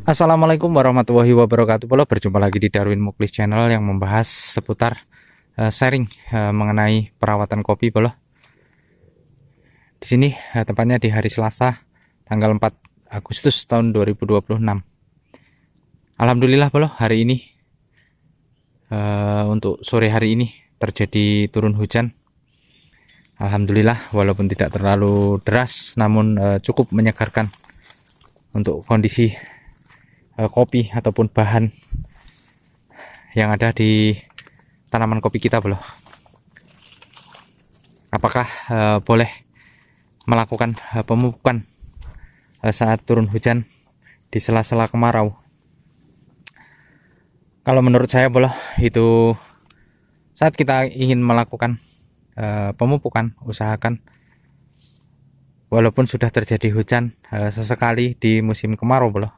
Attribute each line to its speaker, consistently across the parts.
Speaker 1: Assalamualaikum warahmatullahi wabarakatuh. Bolo, berjumpa lagi di Darwin Muklis Channel yang membahas seputar sharing mengenai perawatan kopi, Bolo. Di sini tepatnya di hari Selasa tanggal 4 Agustus tahun 2026. Alhamdulillah, Bolo, hari ini untuk sore hari ini terjadi turun hujan. Alhamdulillah, walaupun tidak terlalu deras namun cukup menyegarkan untuk kondisi kopi ataupun bahan yang ada di tanaman kopi kita, Bro. Apakah boleh melakukan pemupukan saat turun hujan di sela-sela kemarau? Kalau menurut saya, Bro, itu saat kita ingin melakukan pemupukan, usahakan walaupun sudah terjadi hujan sesekali di musim kemarau, Bro,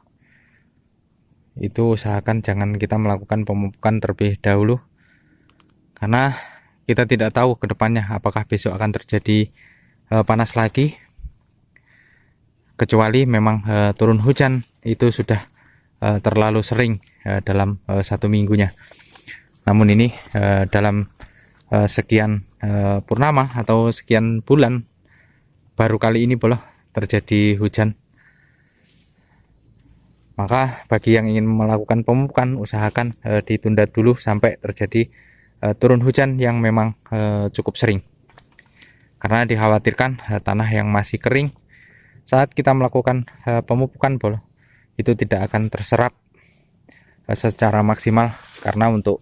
Speaker 1: itu usahakan jangan kita melakukan pemupukan terlebih dahulu, karena kita tidak tahu ke depannya apakah besok akan terjadi panas lagi, kecuali memang turun hujan itu sudah terlalu sering dalam satu minggunya. Namun ini dalam sekian purnama atau sekian bulan baru kali ini boleh terjadi hujan. Maka bagi yang ingin melakukan pemupukan, usahakan ditunda dulu sampai terjadi turun hujan yang memang cukup sering. Karena dikhawatirkan tanah yang masih kering saat kita melakukan pemupukan, Bol, itu tidak akan terserap secara maksimal, karena untuk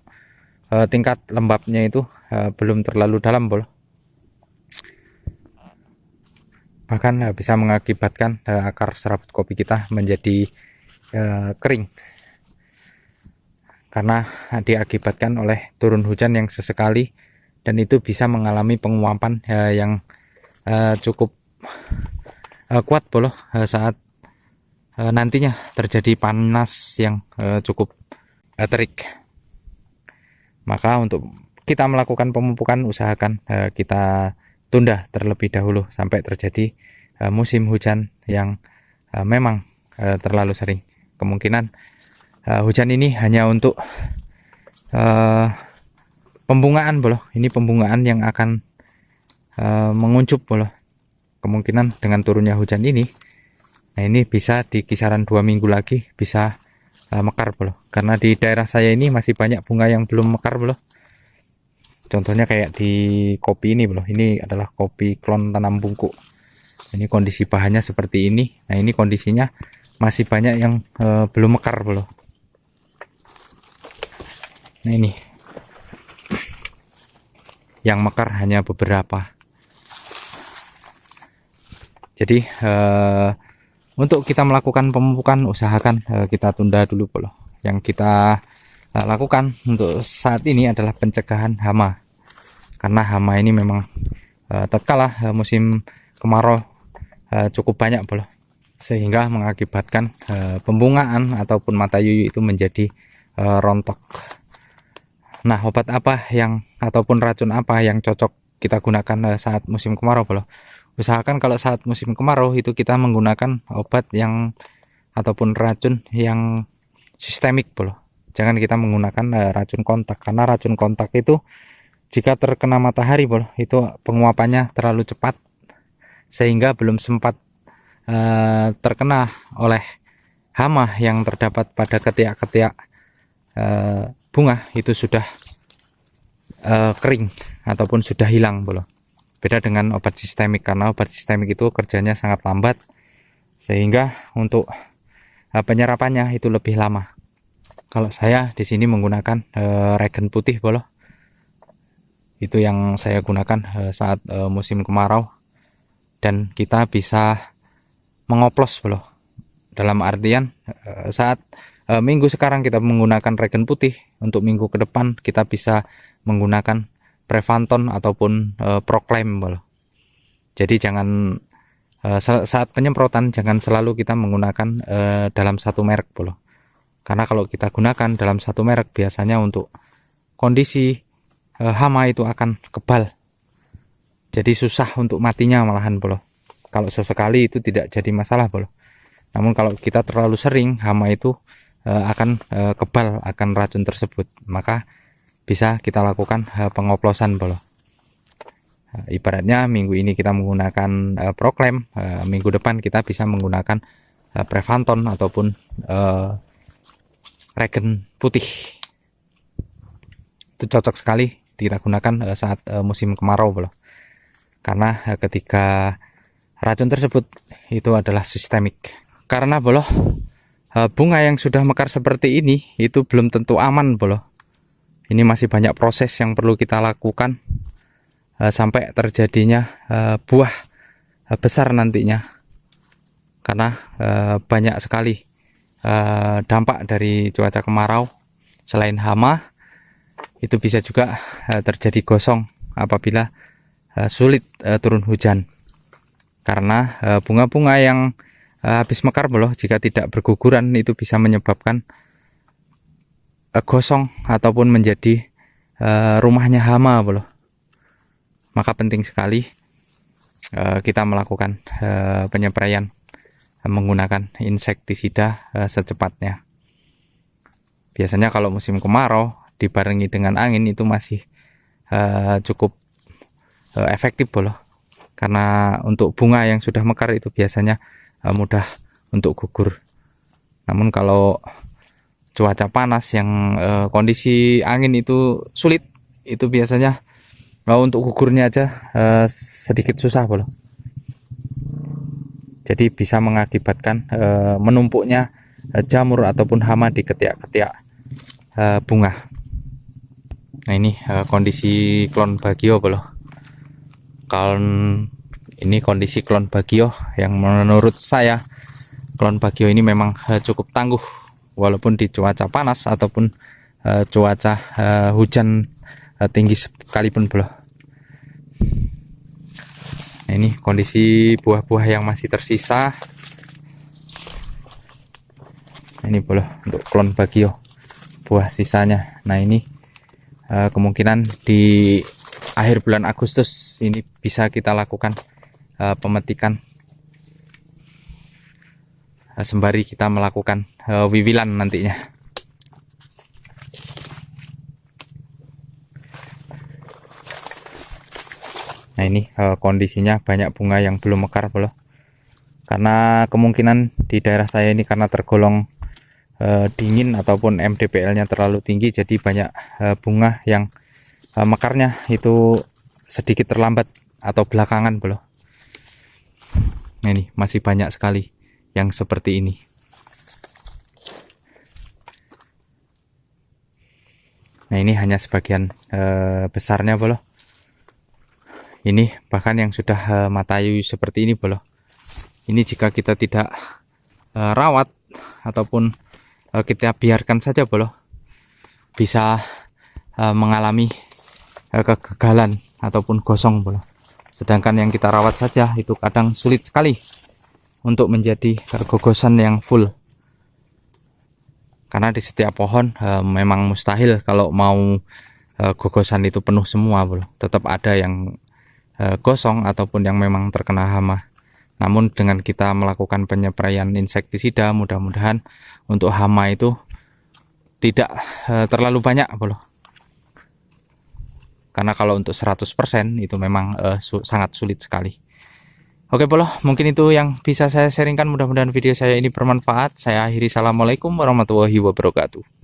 Speaker 1: tingkat lembabnya itu belum terlalu dalam, Bol. Bahkan bisa mengakibatkan akar serabut kopi kita menjadi kering karena diakibatkan oleh turun hujan yang sesekali, dan itu bisa mengalami penguapan yang cukup kuat, Bolo, saat nantinya terjadi panas yang cukup terik. Maka untuk kita melakukan pemupukan, usahakan kita tunda terlebih dahulu sampai terjadi musim hujan yang memang terlalu sering. Kemungkinan hujan ini hanya untuk pembungaan, Bolo. Ini pembungaan yang akan menguncup, Bolo. Kemungkinan dengan turunnya hujan ini, nah ini bisa di kisaran 2 minggu lagi bisa mekar, Bolo. Karena di daerah saya ini masih banyak bunga yang belum mekar, Bolo. Contohnya kayak di kopi ini, Bolo. Ini adalah kopi klon tanam bungkuk. Ini kondisi bahannya seperti ini. Nah ini kondisinya masih banyak yang belum mekar, Bro. Nah ini yang mekar hanya beberapa. Jadi untuk kita melakukan pemupukan, usahakan kita tunda dulu, Bro. Yang kita lakukan untuk saat ini adalah pencegahan hama, karena hama ini memang tatkala musim kemarau cukup banyak, Bro, sehingga mengakibatkan pembungaan ataupun mata yuyu itu menjadi rontok. Nah, obat apa yang ataupun racun apa yang cocok kita gunakan saat musim kemarau, Bro? Usahakan kalau saat musim kemarau itu kita menggunakan obat yang ataupun racun yang sistemik, Bro. Jangan kita menggunakan racun kontak, karena racun kontak itu jika terkena matahari, Bro, itu penguapannya terlalu cepat sehingga belum sempat terkena oleh hama yang terdapat pada ketiak-ketiak bunga itu sudah kering ataupun sudah hilang, Bro. Beda dengan obat sistemik, karena obat sistemik itu kerjanya sangat lambat sehingga untuk penyerapannya itu lebih lama. Kalau saya di sini menggunakan regen putih, Bro. Itu yang saya gunakan saat musim kemarau, dan kita bisa mengoplos, Bro. Dalam artian saat minggu sekarang kita menggunakan regen putih, untuk minggu ke depan kita bisa menggunakan Prevanton ataupun Proclaim, Bro. Jadi jangan saat penyemprotan jangan selalu kita menggunakan dalam satu merek, Bro. Karena kalau kita gunakan dalam satu merek, biasanya untuk kondisi hama itu akan kebal. Jadi susah untuk matinya malahan, Bro. Kalau sesekali itu tidak jadi masalah, Bro. Namun kalau kita terlalu sering, hama itu akan kebal akan racun tersebut, maka bisa kita lakukan pengoplosan bolo. Ibaratnya minggu ini kita menggunakan Proclaim, minggu depan kita bisa menggunakan Prevanton ataupun Regen putih. Itu cocok sekali kita gunakan saat musim kemarau bolo. Karena ketika racun tersebut itu adalah sistemik. Karena bolo, bunga yang sudah mekar seperti ini itu belum tentu aman bolo. Ini masih banyak proses yang perlu kita lakukan sampai terjadinya buah besar nantinya. Karena banyak sekali dampak dari cuaca kemarau. Selain hama, itu bisa juga terjadi gosong apabila sulit turun hujan. Karena bunga-bunga yang habis mekar bolo, jika tidak berguguran itu bisa menyebabkan gosong ataupun menjadi rumahnya hama bolo. Maka penting sekali kita melakukan penyepraian menggunakan insektisida secepatnya. Biasanya kalau musim kemarau dibarengi dengan angin itu masih cukup efektif bolo. Karena untuk bunga yang sudah mekar itu biasanya mudah untuk gugur. Namun kalau cuaca panas yang kondisi angin itu sulit, itu biasanya untuk gugurnya aja sedikit susah bolo. Jadi bisa mengakibatkan menumpuknya jamur ataupun hama di ketiak-ketiak bunga. Nah ini kondisi klon bagio bolo. Ini kondisi klon bagio yang menurut saya klon bagio ini memang cukup tangguh walaupun di cuaca panas ataupun cuaca hujan tinggi sekalipun bolo. Nah, ini kondisi buah-buah yang masih tersisa. Ini bolo untuk klon bagio buah sisanya. Nah ini kemungkinan di akhir bulan Agustus ini bisa kita lakukan pemetikan sembari kita melakukan wiwilan nantinya. Nah ini kondisinya banyak bunga yang belum mekar bolo. Karena kemungkinan di daerah saya ini karena tergolong dingin ataupun MDPL-nya terlalu tinggi, jadi banyak bunga yang mekarnya itu sedikit terlambat atau belakangan bolo. Nah ini masih banyak sekali yang seperti ini. Nah ini hanya sebagian besarnya bolo. Ini bahkan yang sudah matayu seperti ini bolo. Ini jika kita tidak rawat ataupun kita biarkan saja bolo, bisa mengalami kegagalan ataupun gosong bolo. Sedangkan yang kita rawat saja itu kadang sulit sekali untuk menjadi gogosan yang full. Karena di setiap pohon memang mustahil kalau mau gogosan itu penuh semua bolo. Tetap ada yang gosong ataupun yang memang terkena hama. Namun dengan kita melakukan penyepraian insektisida, mudah-mudahan untuk hama itu tidak terlalu banyak bolo. Karena kalau untuk 100% itu memang sangat sulit sekali. Oke bolo, mungkin itu yang bisa saya sharingkan. Mudah-mudahan video saya ini bermanfaat. Saya akhiri, assalamualaikum warahmatullahi wabarakatuh.